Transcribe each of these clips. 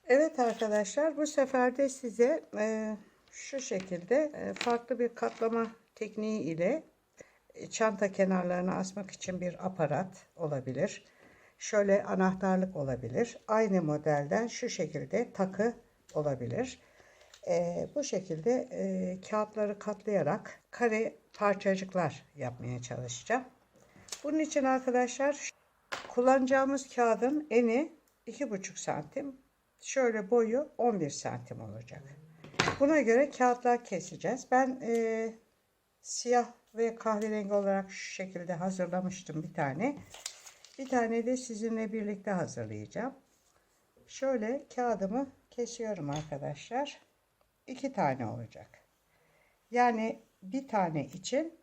Evet arkadaşlar, bu sefer de size şu şekilde farklı bir katlama tekniği ile çanta kenarlarına asmak için bir aparat olabilir. Şöyle anahtarlık olabilir. Aynı modelden şu şekilde takı olabilir. Bu şekilde kağıtları katlayarak kare parçacıklar yapmaya çalışacağım. Bunun için arkadaşlar kullanacağımız kağıdın eni 2,5 santim. Şöyle boyu 11 santim olacak. Buna göre kağıtlar keseceğiz. Ben siyah ve kahverengi olarak şu şekilde hazırlamıştım bir tane. Bir tane de sizinle birlikte hazırlayacağım. Şöyle kağıdımı kesiyorum arkadaşlar. 2 tane olacak. Yani bir tane için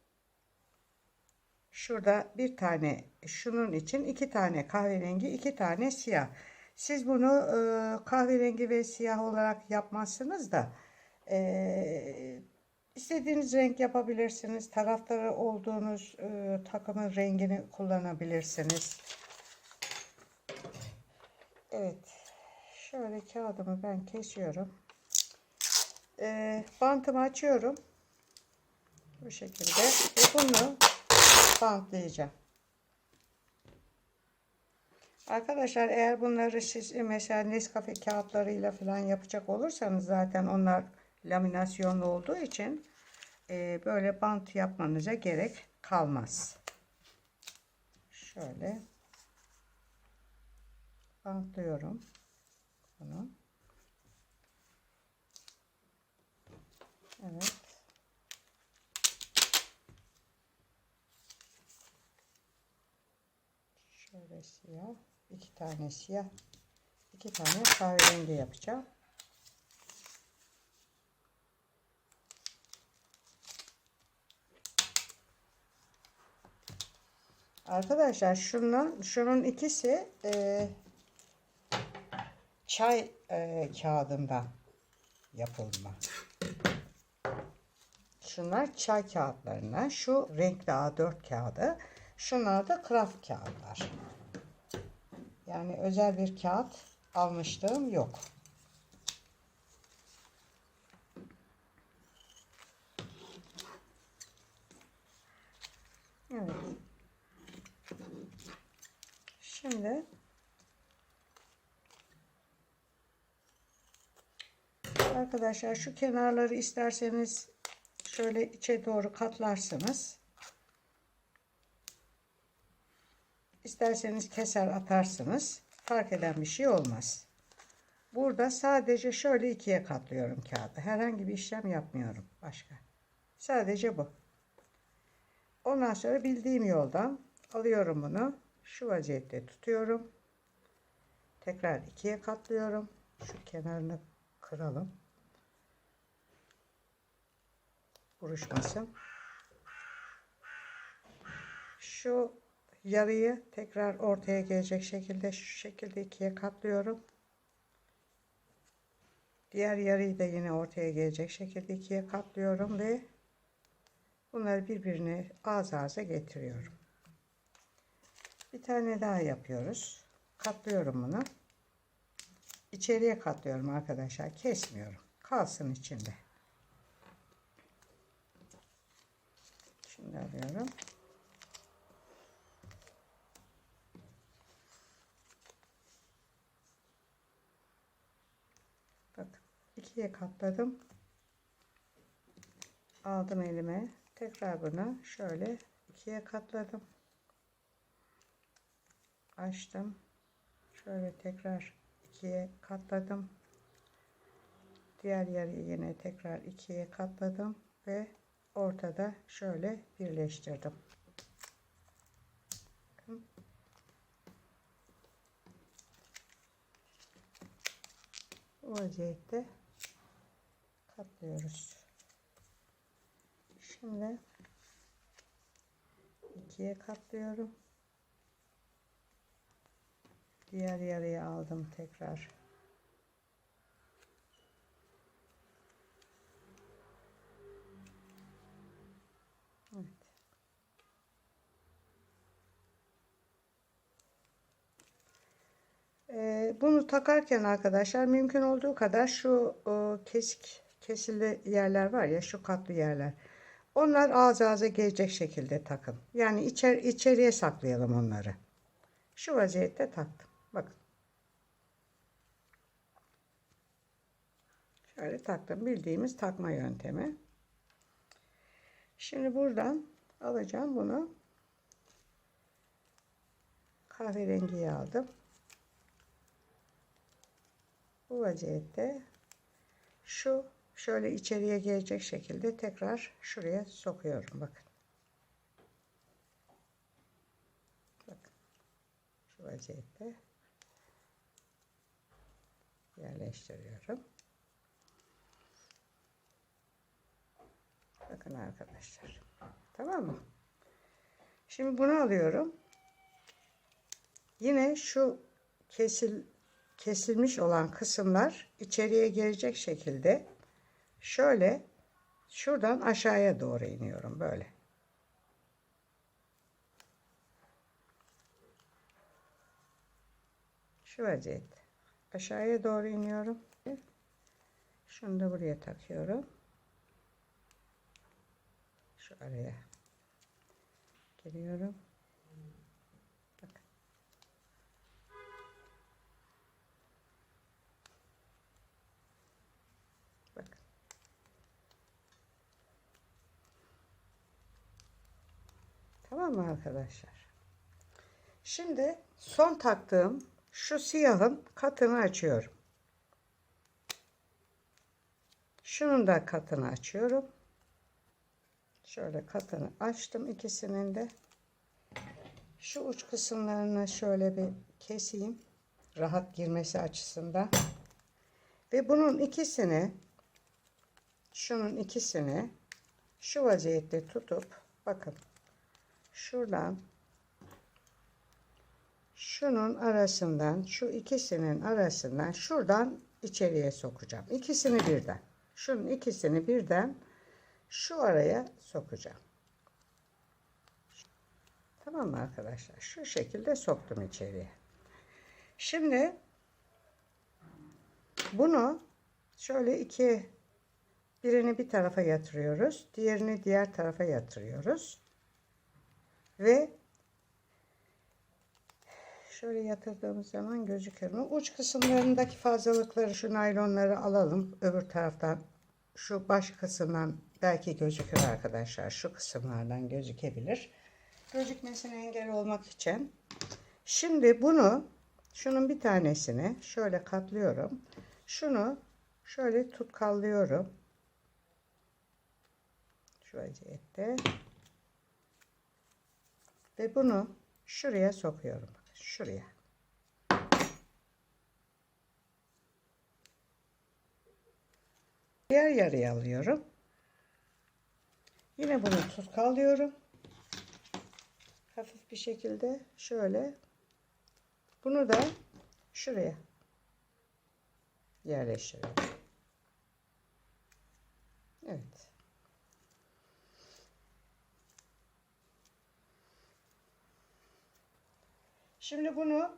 şurada bir tane, şunun için 2 tane kahverengi, 2 tane siyah. Siz bunu kahverengi ve siyah olarak yapmazsınız da istediğiniz renk yapabilirsiniz. Taraftarı olduğunuz takımın rengini kullanabilirsiniz. Evet. Şöyle kağıdımı ben kesiyorum. Bantımı açıyorum. Bu şekilde. Ve bunu bantlayacağım. Arkadaşlar eğer bunları siz mesela Nescafe kağıtlarıyla falan yapacak olursanız zaten onlar laminasyonlu olduğu için böyle bant yapmanıza gerek kalmaz. Şöyle bantlıyorum bunu. Evet. Şöyle siyah, 2 tane siyah, 2 tane kahverengi yapacağım. Arkadaşlar şunun ikisi çay kağıdından yapılma. Şunlar çay kağıtlarına, şu renkli A4 kağıdı, şunlar da kraft kağıtlar. Yani özel bir kağıt almışlığım yok. Evet. Şimdi arkadaşlar şu kenarları isterseniz şöyle içe doğru katlarsınız. İsterseniz keser atarsınız. Fark eden bir şey olmaz. Burada sadece şöyle ikiye katlıyorum kağıdı. Herhangi bir işlem yapmıyorum başka. Sadece bu. Ondan sonra bildiğim yoldan alıyorum bunu. Şu vaziyette tutuyorum. Tekrar ikiye katlıyorum. Şu kenarını kıralım. Buruşmasın. Şu yarıyı tekrar ortaya gelecek şekilde şu şekilde ikiye katlıyorum. Diğer yarıyı da yine ortaya gelecek şekilde ikiye katlıyorum ve bunları birbirine ağız ağza getiriyorum. Bir tane daha yapıyoruz. Katlıyorum bunu. İçeriye katlıyorum arkadaşlar. Kesmiyorum. Kalsın içinde. Şimdi alıyorum. Bakın. İkiye katladım. Aldım elime. Tekrar bunu şöyle ikiye katladım. Açtım. Şöyle tekrar ikiye katladım. Diğer yarıyı yine tekrar ikiye katladım ve ortada şöyle birleştirdim. Bakın. Bu vaziyette katlıyoruz. Şimdi ikiye katlıyorum. Diğer yarıyı aldım tekrar. Evet. Bunu takarken arkadaşlar mümkün olduğu kadar şu kesili yerler var ya, şu katlı yerler. Onlar ağız ağza gelecek şekilde takın. Yani içeriye saklayalım onları. Şu vaziyette taktım. Bakın. Şöyle taktım. Bildiğimiz takma yöntemi. Şimdi buradan alacağım bunu. Kahverengiyi aldım. Bu vaziyette şu şöyle içeriye gelecek şekilde tekrar şuraya sokuyorum. Bakın. Bakın. Şu vaziyette yerleştiriyorum. Bakın arkadaşlar. Tamam mı? Şimdi bunu alıyorum. Yine şu kesilmiş olan kısımlar içeriye gelecek şekilde şöyle şuradan aşağıya doğru iniyorum böyle. Şu vaziyette aşağıya doğru iniyorum. Şunu da buraya takıyorum. Şu araya geliyorum. Bakın. Bakın. Tamam mı arkadaşlar? Şimdi son taktığım şu siyahın katını açıyorum. Şunun da katını açıyorum. Şöyle katını açtım ikisinin de. Şu uç kısımlarını şöyle bir keseyim. Rahat girmesi açısından. Ve bunun ikisini, şunun ikisini şu vaziyette tutup bakın şuradan şunun arasından, şu ikisinin arasından şuradan içeriye sokacağım. İkisini birden. Şunun ikisini birden şu araya sokacağım. Tamam mı arkadaşlar? Şu şekilde soktum içeriye. Şimdi bunu şöyle birini bir tarafa yatırıyoruz. Diğerini diğer tarafa yatırıyoruz. Ve şöyle yatırdığımız zaman gözüküyor mu? Uç kısımlarındaki fazlalıkları, şu naylonları alalım. Öbür taraftan şu baş kısımdan belki gözükür arkadaşlar. Şu kısımlardan gözükebilir. Gözükmesine engel olmak için. Şimdi şunun bir tanesini şöyle katlıyorum. Şunu şöyle tutkallıyorum. Şu vaziyette. Ve bunu şuraya sokuyorum. Şuraya. Diğer yarıya alıyorum. Yine bunu tutkallıyorum. Hafif bir şekilde şöyle. Bunu da şuraya yerleştiriyorum. Evet. Şimdi bunu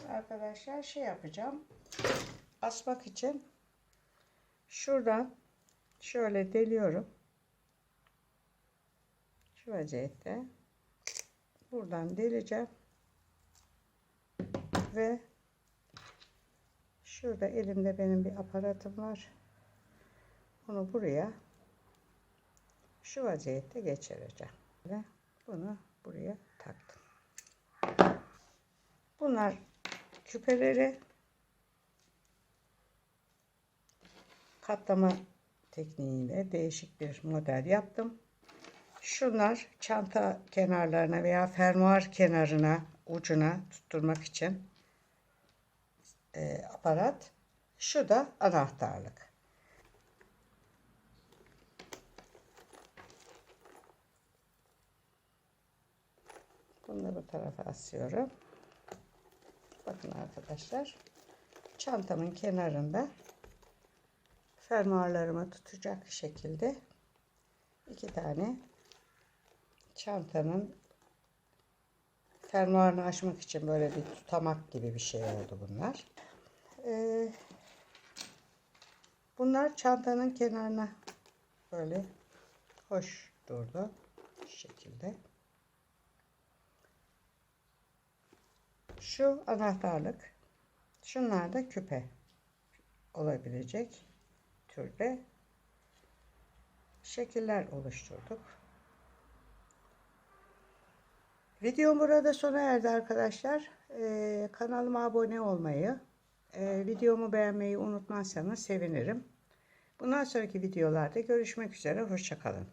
arkadaşlar şey yapacağım. Asmak için şuradan şöyle deliyorum. Şu vaziyette buradan deleceğim. Ve şurada elimde benim bir aparatım var. Bunu buraya şu vaziyette geçireceğim. Ve bunu buraya taktım. Bunlar küpeleri. Katlama tekniğiyle değişik bir model yaptım. Şunlar çanta kenarlarına veya fermuar kenarına, ucuna tutturmak için aparat. Şu da anahtarlık. Bunu da bu tarafa asıyorum. Bakın arkadaşlar. Çantamın kenarında fermuarlarımı tutacak şekilde 2 tane çantanın fermuarını açmak için böyle bir tutamak gibi bir şey oldu bunlar. Bunlar çantanın kenarına böyle hoş durdu. Şu şekilde. Şu anahtarlık. Şunlar da küpe olabilecek türde şekiller oluşturduk. Videom burada sona erdi arkadaşlar. Kanalıma abone olmayı, videomu beğenmeyi unutmazsanız sevinirim. Bundan sonraki videolarda görüşmek üzere. Hoşça kalın.